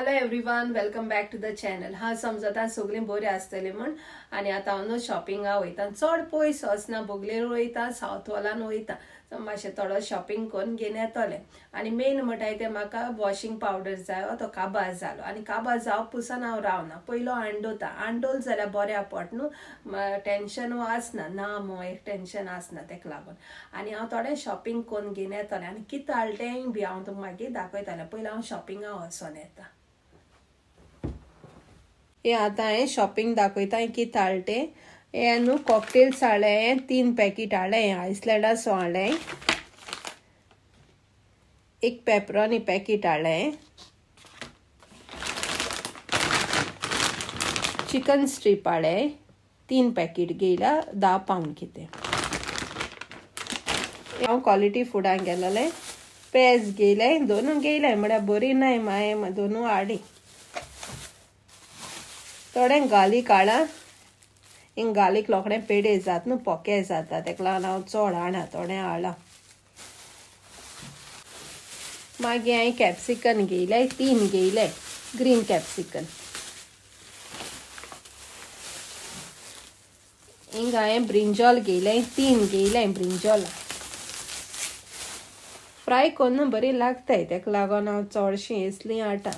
Hello everyone, welcome back to the channel. हांव समजता सगळीं बरीं आसतलीं म्हूण. आनी आतां हांव न्हू शॉपिंगाक वयता. चड पयस वचना, बोगलेर वयता, सावथ वॉलान वयता. सो मातशें थोडो शॉपिंग करून घेवन येतलें. आनी मेन म्हणटाय तें म्हाका वॉशिंग पावडर जायो, तो काबार जालो. आनी काबार जावप पुसून हांव रावना, पयलो आंडोता. आंडोल जाल्यार बऱ्या पडटा न्हू, टेन्शन आसना ना, एक टेन्शन आसना तेका लागून. आनी हांव थोडें शॉपिंग करून घेवन येतलें. आनी कितें हाडलें तेंय बी हांव तुमकां मागीर दाखयतलें. पयलीं हांव शॉपिंगाक वचोन येता. हे आतां हांवें शॉपिंग दाखयता कितें हाडलें तें. हे न्हू कॉकटेल्स हाडलें, 3 पॅकेट हाडलें. हें आयसलँडाचो हाडलें. एक पेपरोनी पॅकेट हाडलें. चिकन स्ट्रीप हाडलें, 3 पॅकेट घेयला, 10 पावंड कितें. हांव क्वॉलिटी फुडान गेलोलें. पेज घेयलें, दोनूय घेयलें म्हळ्यार बरी नाय, हांवें दोनूय हाडलीं. थोडें गार्लीक हाडलां. हिंग गार्लीक रोखडें पेडे जाता न्हू, पोके जाता, तेका लागून हांव चड हाडना, थोडें हाडलां. मागीर हांवें कॅप्सिकन घेयलें, 3 घेयलें, ग्रीन कॅप्सिकन. हिंग हांवें ब्रिंजॉल घेयलें, 3 घेयलें ब्रिंजॉल. फ्राय करून बरी लागताय, तेका लागून हांव चडशीं असलीं हाडटा.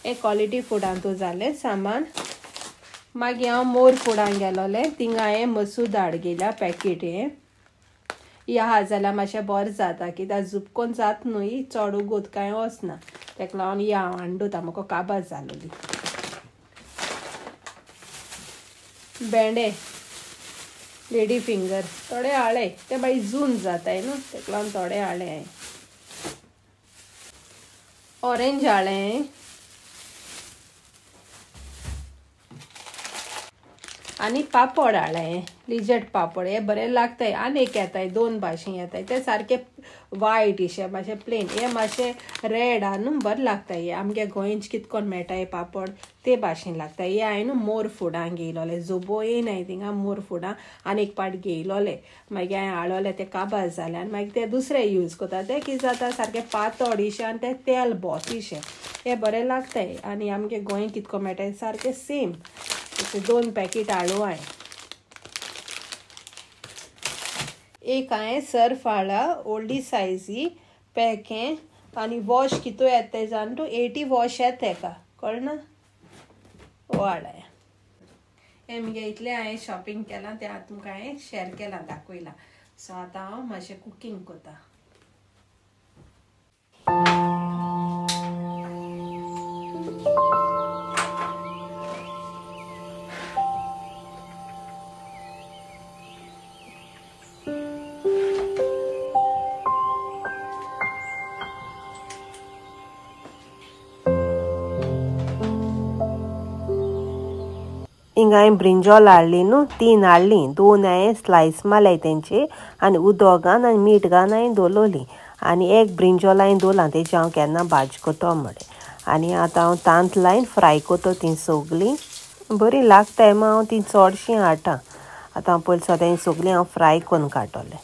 हे क्वॉलिटी फुडांतू जालें सामान. मागीर हांव मोर फुडान गेलोलें. थिंगा हांवें मसूर दाळ घेयल्या पॅकेट. हें आहा जाल्यार मातशें बरें जाता, कित्याक झुपकोन जाता न्हू ही, चड उगोत कांय वचना. तेका लागून ही हांव हाडटा, म्हाका काबार जालोली. भेंडे, लेडी फिंगर थोडे हाडले. ते मागीर जून जाताय न्हू, तेका लागून थोडे हाडले हांवें. ऑरेंज हाडलें. आनी पापड हाडलें, लिजट पापड. हे बरें लागताय. आनी एक येताय, 2 भाशेन येताय, ते सारके वायट इशे मातशें प्लेन. हे मातशें रेड हा न्हू, बरें लागताय. हे आमगे गोंयच कितकोन मेळटाय पापड, ते भाशेन लागताय. हे हांवें न्हू मोर फुडान घेयलोलें. जोबो येयनाय थिंगा मोर फुडां. आनी एक पाट घेयलोलें. मागीर हांवें हाडलोलें, ते काबार जालें. आनी मागीर ते दुसरे यूज कोता. ते कितें जाता, सारके पातळ इशे आनी ते तेल बोस इशे. हे बरें लागताय. आनी आमगे गोंय कितको मेळटाय सारके सेम. 2 पॅकेट हाडलो हांवें. एक हांवें सर्फ हाडला, ओल्डी सायजी पॅक. हें आनी वॉश कितू येता तें जाण तूं, 80 वॉश येता हेका, कळना. हो हाडला. हें मगे इतलें हांवें शॉपिंग केलां, तें आतां तुमकां हांवें शेअर केलां, दाखयलां. सो आतां हांव मातशें कुकींग कोता. हिंगा हांवें ब्रिंजॉल हाडली न्हू, 3 हाडलीं. 2 हांवें स्लायस मारल्याय तेंचे आनी उदक घालन आनी मीठ घालन हांवें दवरलोलीं. आनी एक ब्रिंजॉल हांवें दवरलां, तेजी हांव केन्ना भाजी कोतो म्हण. आनी आतां हांव तांत लायन फ्राय कोतो तीं सगलीं. बरीं लागताय, म्हूण हांव तीं चडशीं हाडटा. आतां हांव पयलीं सदां सगलीं हांव फ्राय करून काडटलें.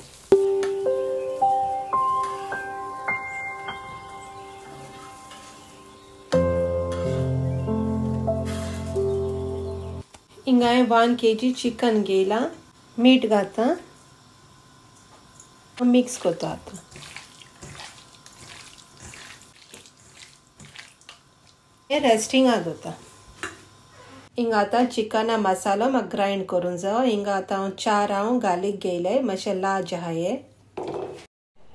हिंगा हांवें 1 kg चिकन घेयलां, मीठ घाता, मिक्स कोता आतां. हें रेस्टिंगा दोता. हिंगा आतां चिकना मसालो म्हाका ग्रायंड करूंक जायो. हिंगा आतां हांव 4 गार्लीक घेयले, मातशें लार्ज आहा हे.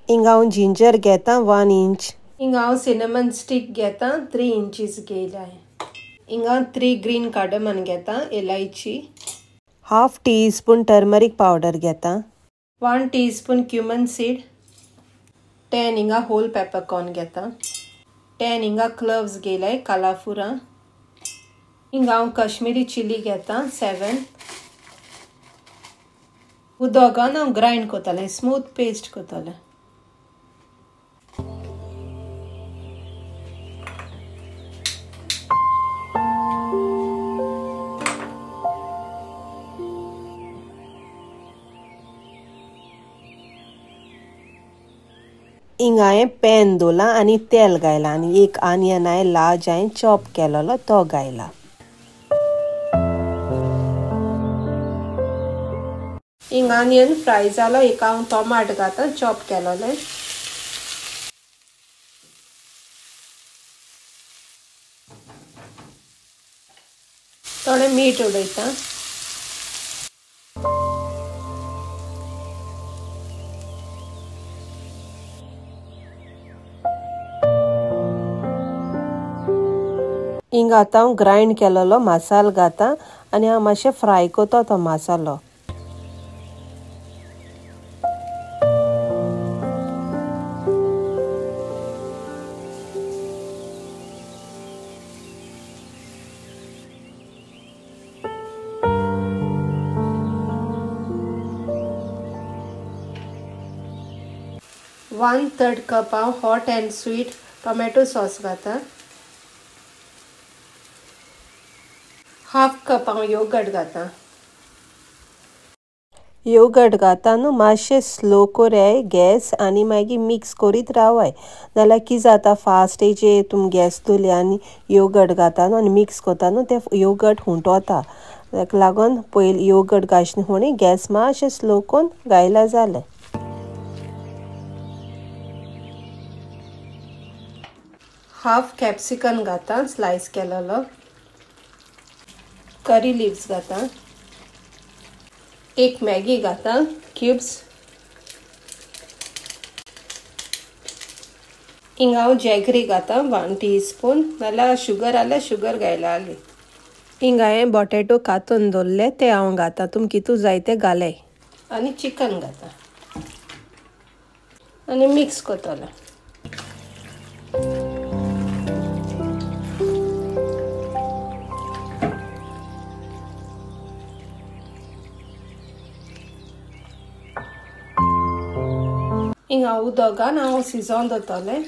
हिंगा हांव जिंजर घेता 1 इंच. हिंगा हांव सिनेमन स्टीक घेता, 3 इंचीस घेयल्या. हिंगा 3 ग्रीन कार्डमन घेता, इलायची. 1/2 टीस्पून टर्मरीक पावडर घेता. 1 टीस्पून क्युमन सीड. 10 हिंगा होल पेपरकॉर्न घेता. 10 हिंगा क्लव्स घेयलाय, कालाफुरा. हिंगा हांव कश्मीरी चिली घेता, 7. उदक घालन हांव ग्रायंड कोतलें, स्मूथ पेस्ट कोतलें. हिंगा हांवें पॅन दवरला आनी तेल घायला आनी एक आनियन हांवें लार्ज हांवें चॉप केलेलो तो घायला. हिंगा आनियन फ्राय जालो एक हांव टोमाट घाता चॉप केलोले. थोडें मीठ उडयता. हिंगा आतां हांव ग्रायंड केलेलो मसालो घाता आनी हांव मातशें फ्राय करता तो मसालो. वन थर्ड कप हांव hot and sweet tomato sauce घाता. हाफ कप हांव योगर्ट घाता. योगर्ट घाता न्हू मातशें स्लो कोराय गॅस आनी मागीर मिक्स करीत रावाय. नाल्यार कितें जाता फास्ट हेजेर तुमी गॅस दवरली आनी योगर्ट घाता न्हू आनी मिक्स करता न्हू तें योगर्ट हुंटोता. ताका लागून पयलीं योगर्ट घालचे म्हूण गॅस मातशें स्लो करून घायला जालें. हाफ कॅप्सिकम घाता स्लायस केलेलो. करी लिव्स घाता. एक मॅगी घाता क्यूब्स. हिंगा हांव जॅगरी घाता 1 टीस्पून नाल्यार शुगर जाल्यार शुगर घायला जाली. हिंगा हांवें बॉटेटो कातून दवरले ते हांव घाता. तुमकां कितू जाय ते घाले. आनी चिकन घाता आनी मिक्स करतले. हिंगा उदक घालून हांव शिजोवन दवरतलें.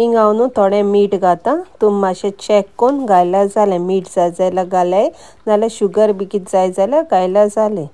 हिंगा हांव न्हू थोडें मीठ घाता. तुमी मातशें चॅक करून घायल्यार जालें. मीठ जाय जाल्यार घालें नाल्यार शुगर बी कितें जाय जाल्यार घायल्यार जालें.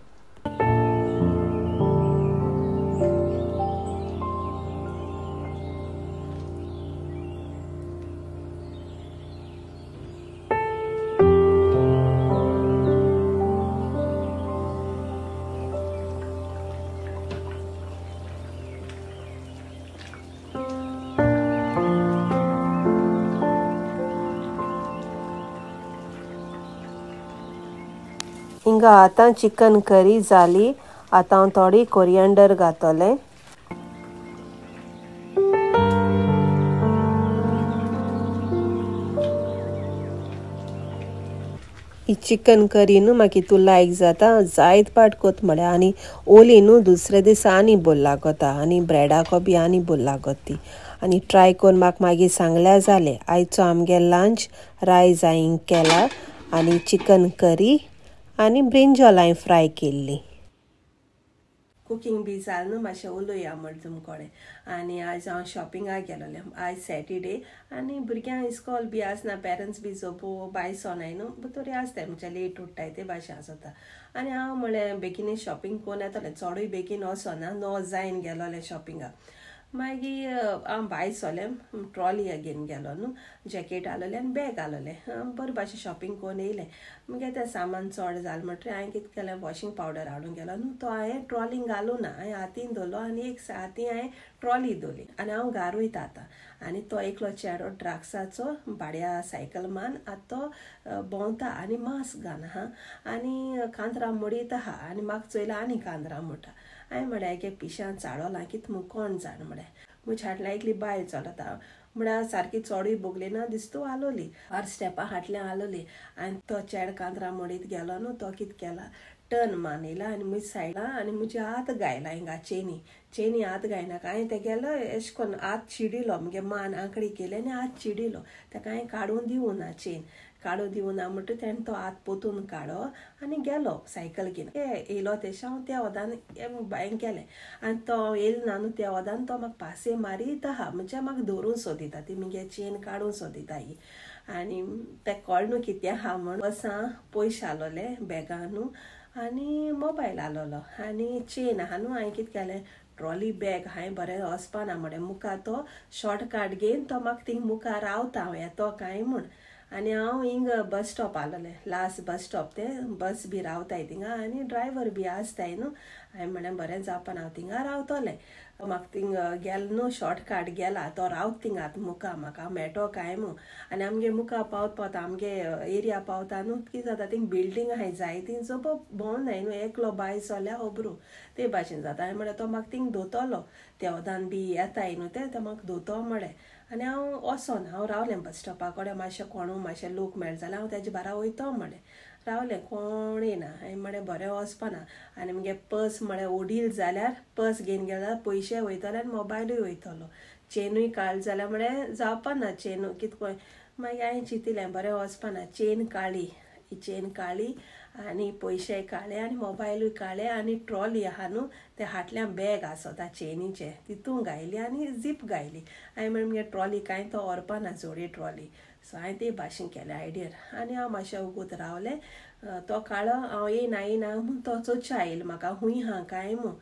हिंगा आतां चिकन करी जाली. आतां हांव थोडी कोरिएंडर घातलें. ही चिकन करी न्हू म्हाका तूं लायक जाता. जायत पाट कोत म्हळ्यार आनी ओली न्हू दुसरे दीस आनी बरी लागता आनी ब्रेडाको बी आनी बरी लागत ती. आनी ट्राय करून म्हाका मागीर सांगल्यार जालें. आयचो आमगे लंच रायस हांवें केला आनी चिकन करी आनी ब्रिंजॉल हांवें फ्राय केल्ली. कुकींग बी जालें न्हू मातशें उलोवया म्हण तुमकोडे. आनी आयज हांव शॉपिंगाक गेलोलें. आयज सॅटरडे आनी भुरग्यांक इस्कॉल बी आसना. पेरंट्स बी जोबो बाय सोनाय न्हू बतोरी आसताय म्हणजे लेट उठटाय ते भाशेन आसोता. आनी हांव म्हळें बेगीन शॉपिंग कोन्न येतोलें. चोडूय बेगीन वोसोना 9 जायन गेलोलें शॉपिंगाक. मागीर हांव भायर सोलें ट्रॉली घेवन गेलो न्हू. जॅकेट हालोलें आनी बॅग हालोलें. बरे भाशेन शॉपिंग कोन्न येयलें. मुगे तें सामान चोड जालें म्हणटरी हांवें कितें केलें वॉशींग पावडर हाडूंक गेलो न्हू तो हांवें ट्रॉलींग घालूं ना. हांवें हातीन दवरलो आनी एक हातीन हांवें ट्रॉली दवरली आनी हांव घरा वयता आतां. आनी तो एकलो चेडो ड्राक्साचो भाड्या सायकल मान आतां तो भोंवता आनी मास्क घालना हा आनी कांतरां मोडीत आहा आनी म्हाका चोयला आनी कांतरां मोडटा. हांवें म्हळें एके पिश्यान चाडोलां कितें म्हूण कोण जाण म्हळें. मुझ हाटल्यार एकली बायल चलता म्हळ्यार सारकी चोडूय बोगली ना दिसतो हालोली. 4 स्टेपां हाटल्यार हालोली आनी तो चेड कांतरां मोडीत गेलो न्हू तो कितें केला टर्न मानेला आनी मुझे सायडला आनी मुझे हात गायला हिंगा चेनी हात गायनाका हांवें ते गेलो एश कोन्न हात चिडिलो मुगे मान आंकडी केले आनी हात चिडिलो ताका हांवें काडून दिवना चेन काडून दिवना म्हणटा तेणें तो हात पोतून काडो आनी गेलो सायकल घेवन येयलो तेशें हांव त्या वोदान भायर गेलें आनी तो येयलो ना न्हू त्या वोदान तो म्हाका पासय मारीत आहा म्हणजे म्हाका धरून सोदिता ती मुगे चेन काडून सोदिता ही आनी तें कळ्ळें न्हू कितें आहा म्हण बसा पयशे आसलोले बॅगान न्हू आनी मोबायल आसलोलो आनी चेन आहा न्हू हांवें कितें केलें ट्रॉली बॅग हांवें बरें वचपाना म्हण मुखार तो शॉर्टकट घेवन तो म्हाका थिंग मुखार रावता हांव येतो काय म्हूण आनी हांव हिंग बस स्टॉप आसलोलें लास्ट बस स्टॉप तें बस बी रावताय थिंगा आनी ड्रायव्हर बी आसताय न्हू हांवें म्हळें बरें जावपाना हांव थिंगा रावतलें म्हाका थिंग गेलो न्हू शॉर्टकट गेला तो रावता थिंगा मुखार म्हाका मेळटो काय म्हूण आनी आमगे मुखार पावता आमगे एरिया पावता न्हू कितें जाता थिंग बिल्डींग आहाय जाय तीं चोप भोंवनाय न्हू एकलो बाय चोल्या खबरू ते भाशेन जाता हांवें म्हळें तो म्हाका थिंग दोतोलो त्या वोदान बी येताय न्हू ते म्हाका दोतो म्हळें आनी हांव वोसोन हांव रावलें बस स्टॉपा कडेन मातशें कोणू मातशें लोक मेळ जाल्यार हांव तेजे बारा वयतो म्हळें रावलें कोण येना हांवें म्हळें बरें वचपाना आनी मुगे पर्स म्हळें ओडील जाल्यार पर्स घेवन गेलो जाल्यार पयशे वयतले आनी मोबायलूय वयतलो चेनूय काड जाल्यार म्हळें जावपाना चेनू कितें मागीर हांवें चिंतिलें बरें वचपाना चेन काळी आनी पयशे काळे आनी मोबायलूय काळे आनी ट्रॉली आहा न्हू ते हाटल्यान बॅग आसता चेनीचे तितून घायली आनी झीप घायली हांवें म्हळें मुगे ट्रॉली कांय तो व्हरपाना जोडी ट्रॉली सो हांवें ते भाशेन केलें आयडियर आनी हांव मातशें उगूत रावलें तो काळो हांव येयना म्हूण तो चोवचे आयलो म्हाका हूंय हा काय म्हूण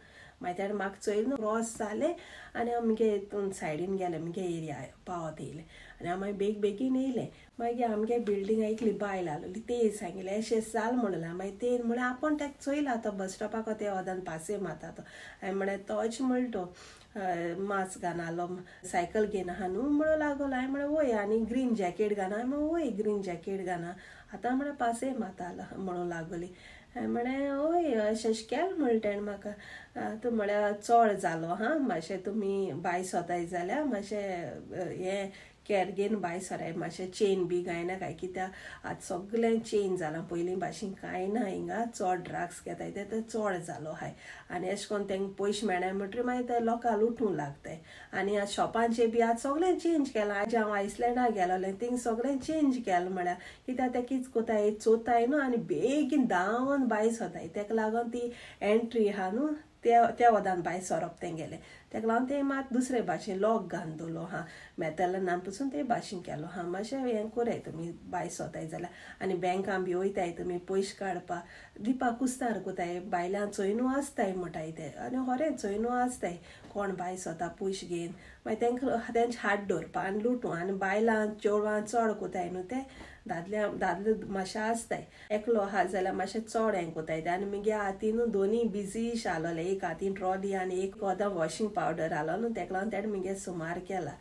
मागीर तेणें म्हाका चोयलें न्हू क्रॉस जालें आनी हांव मुगे हितून सायडीन गेलें मुगे एरिया पावत येयलें आनी हांव मागीर बेगीन येयलें मागीर आमगे बिल्डींगा एकली बायल आहलोली ते सांगिल्लें अशें जाल म्हणलें मागीर ते म्हळें आपूण ताका चोयला तो बस स्टॉपाक ते वोदान पासय मारता तो हांवें म्हळें तोच म्हणटा तो मास्क घालनालो सायकल घेवन आहा न्हू म्हणूं लागलो हांवें म्हळें वय आनी ग्रीन जॅकेट घाना हांवें म्हळें वय ग्रीन जॅकेट घाना आतां म्हळें पासय मारता म्हणूं लागली हांवें म्हळें वय अशें केलें म्हणलें तेणें म्हाका तूं म्हळ्यार चोड जालो हा मातशें तुमी भायर सोताय जाल्यार मातशें हें कॅर घेवन भायर सराय मातशें चेन बी गायनाकाय कित्याक आतां सगळें चेंज जालां पयलीं भाशेन कांय ना हिंगा चोड ड्रग्स घेताय ते चोड जालो हाय आनी अशें करून तेंकां पयशे मेळनाय म्हणटरी मागीर ते लोकांक लुटूंक लागताय आनी आतां शॉपांचेर बी आतां सगळें चेंज केलां आज हांव आयसलँडाक गेलोलें थिंग सगळें चेंज केलां म्हळ्यार कित्याक ते कितें कोताय चोताय न्हू आनी बेगीन धांवन भायर सोताय तेका लागोन ती एंट्री आहा न्हू त्या वोदान भायर सोरोप तेंगेलें तेका लागोन ते मात दुसरे भाशेन लॉक घालून दवरलो हा मेतलनान पसून ते भाशेन केलो हा मातशें हें कोराय तुमी भायर सोताय जाल्यार आनी बँकान बी वयताय तुमी पयशे काडपाक दिवपाक कुस्तार कोताय बायलां चोयनू आसताय म्हणटाय ते आनी खरें चोयनू आसताय कोण भायर सोता पयशे घेवन मागीर तेंकां तेंचे हात दवरपा आनी लुटूं आनी बायलां चेडवां चोड कोताय न्हू ते दादले मातशें आसताय एकलो आहा जाल्यार मातशें चोड हें कोताय ते आनी मुगे हातीन दोनी बिजी आसलोले एक हातीन ट्रॉली आनी एक वोदां वॉशींग पावडर आसलो न्हू तेका लागोन तेणें मुगे सुमार केला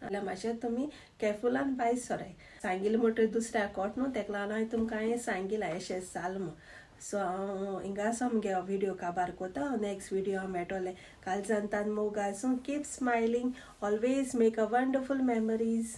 जाल्यार मातशें तुमी कॅरफुलान भायर सोराय सांगिल्लें म्हणटरी दुसऱ्याक कोट न्हू तेका लागोन हांवें तुमकां हें सांगिलां अशें जाल म्हूण सो हांव हिंगासो मुगे व्हिडियो काबार कोता नेक्स्ट व्हिडियो हांव मेळटोलें कालचान मोगासूं keep smiling always make a wonderful memories